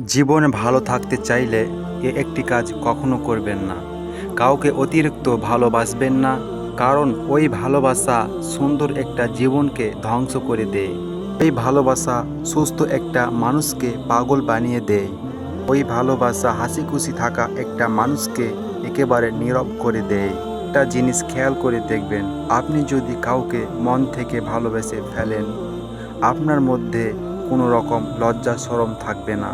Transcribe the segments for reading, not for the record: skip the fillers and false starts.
জীবনে ভালো থাকতে চাইলে একটি কাজ কখনো করবেন না। কাউকে অতিরিক্ত ভালোবাসবেন না, কারণ ওই ভালোবাসা সুন্দর একটা জীবনকে ধ্বংস করে দেয়। এই ভালোবাসা সুস্থ একটা মানুষকে পাগল বানিয়ে দেয়। ওই ভালোবাসা হাসি খুশি থাকা একটা মানুষকে একেবারে নীরব করে দেয়। একটা জিনিস খেয়াল করে দেখবেন, আপনি যদি কাউকে মন থেকে ভালোবেসে ফেলেন, আপনার মধ্যে কোনো রকম লজ্জা শরম থাকবে না।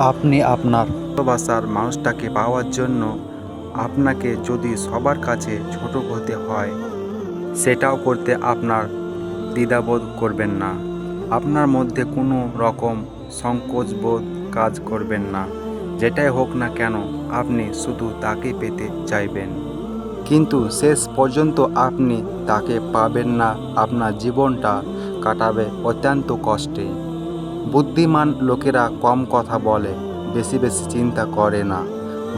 আপনি আপনার ভালোবাসার মানুষটাকে পাওয়ার জন্য আপনাকে যদি সবার কাছে ছোট হতে হয়, সেটাও করতে আপনার দ্বিধাবোধ করবেন না। আপনার মধ্যে কোনো রকম সংকোচবোধ কাজ করবেন না। যেটাই হোক না কেন, আপনি শুধু তাকে পেতে চাইবেন, কিন্তু শেষ পর্যন্ত আপনি তাকে পাবেন না। আপনার জীবনটা কাটাবে অত্যন্ত কষ্টে। বুদ্ধিমান লোকেরা কম কথা বলে, বেশি বেশি চিন্তা করে না।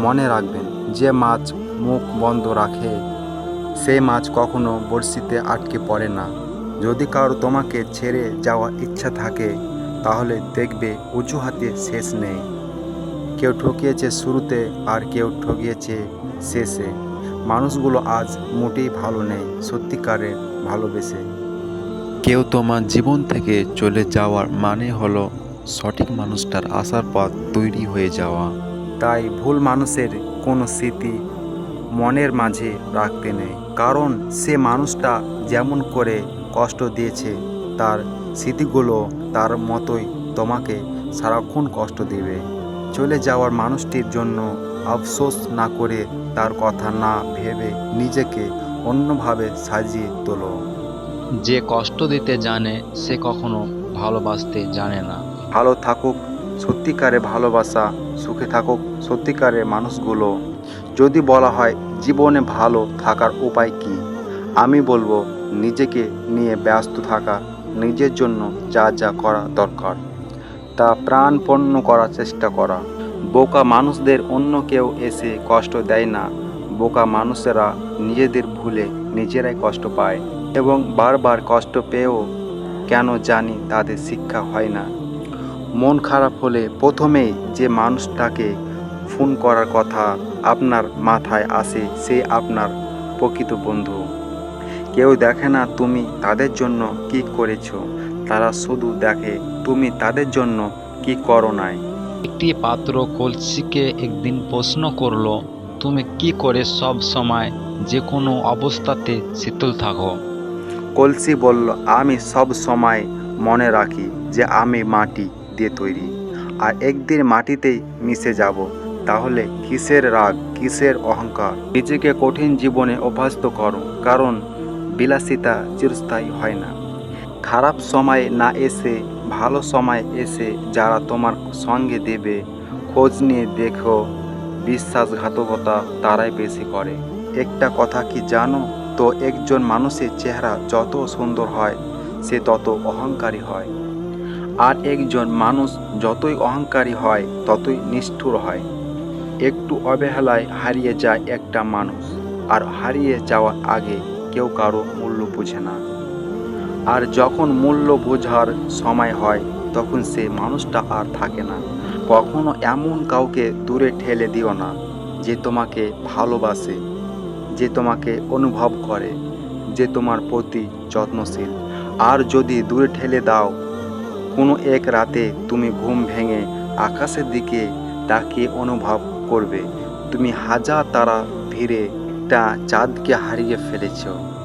মনে রাখবেন, যে মাছ মুখ বন্ধ রাখে সেই মাছ কখনো বড়শিতে আটকে পড়ে না। যদি কারো তোমাকে ছেড়ে যাওয়ার ইচ্ছা থাকে, তাহলে দেখবে অজুহাতে শেষ নেই। কেউ ঠকিয়েছে শুরুতে আর কেউ ঠকিয়েছে শেষে। মানুষগুলো আজ মোটেই ভালো নেই সত্যিকারের ভালোবেসে। কেউ তোমার জীবন থেকে চলে যাওয়ার মানে হলো সঠিক মানুষটার আসার পথ তৈরি হয়ে যাওয়া। তাই ভুল মানুষের কোনো স্মৃতি মনের মাঝে রাখতে নেই, কারণ সে মানুষটা যেমন করে কষ্ট দিয়েছে, তার স্মৃতিগুলো তার মতোই তোমাকে সারাক্ষণ কষ্ট দেবে। চলে যাওয়ার মানুষটির জন্য আফসোস না করে, তার কথা না ভেবে নিজেকে অন্যভাবে সাজিয়ে তোলো। যে কষ্ট দিতে জানে সে কখনো ভালোবাসতে জানে না। ভালো থাকুক সত্যিকারে ভালোবাসা, সুখে থাকুক সত্যিকারের মানুষগুলো। যদি বলা হয় জীবনে ভালো থাকার উপায় কি, আমি বলবো নিজেকে নিয়ে ব্যস্ত থাকা, নিজের জন্য যা যা করা দরকার তা প্রাণপণ করার চেষ্টা করা। বোকা মানুষদের অন্য কেউ এসে কষ্ট দেয় না। বোকা মানুষেরা নিজেদের ভুলে নিজেরাই কষ্ট পায়, এবং বারবার কষ্ট পেয়েও কেন জানি তাদের শিক্ষা হয় না। মন খারাপ হলে প্রথমেই যে মানুষটাকে ফোন করার কথা আপনার মাথায় আসে, সে আপনার প্রকৃত বন্ধু। কেউ দেখে না তুমি তাদের জন্য কি করেছো, তারা শুধু দেখে তুমি তাদের জন্য কি করো নাই। একটি পাত্র কলসিকে একদিন প্রশ্ন করলো, তুমি কি করে সব সময় যে কোনো অবস্থাতে শীতল থাকো? কলসি বলল, আমি সব সময় মনে রাখি যে আমি মাটি দিয়ে তৈরি, আর একদিন মাটিতেই মিশে যাব। তাহলে কিসের রাগ, কিসের অহংকার? নিজেকে কঠিন জীবনে অভ্যস্ত করো, কারণ বিলাসিতা চিরস্থায়ী হয় না। খারাপ সময় না এসে ভালো সময় এসে যারা তোমার সঙ্গে দেবে, খোঁজ নিয়ে দেখো, বিশ্বাসঘাতকতা তারাই বেশি করে। একটা কথা কি জানো তো, একজন মানুষের চেহারা যত সুন্দর হয় সে তত অহংকারী হয়, আর একজন মানুষ যতই অহংকারী হয় ততই নিষ্ঠুর হয়। একটু অবহেলায় হারিয়ে যায় একটা মানুষ, আর হারিয়ে যাওয়ার আগে কেউ কারো মূল্য বোঝে না। আর যখন মূল্য বোঝার সময় হয়, তখন সে মানুষটা আর থাকে না। কখনো এমন কাউকে দূরে ঠেলে দিও না যে তোমাকে ভালোবাসে, যে তোমাকে অনুভব করে, যে তোমার প্রতি যত্নশীল। আর যদি দূরে ঠেলে দাও, কোনো এক রাতে তুমি ঘুম ভেঙে আকাশের দিকে তাকিয়ে অনুভব করবে তুমি হাজার তারা ভিড়ে একটা চাঁদকে হারিয়ে ফেলেছ।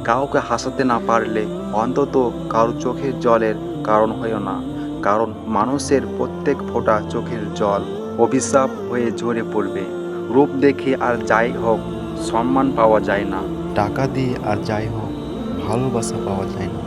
কাউকে হাসাতে না পারলে অন্তত কারো চোখের জলের কারণ হয়েও না, কারণ মানুষের প্রত্যেক ফোঁটা চোখের জল অভিশাপ হয়ে ঝরে পড়বে। রূপ দেখে আর যাই হোক সম্মান পাওয়া যায় না। টাকা দিয়ে আর যাই হোক ভালোবাসা পাওয়া যায় না।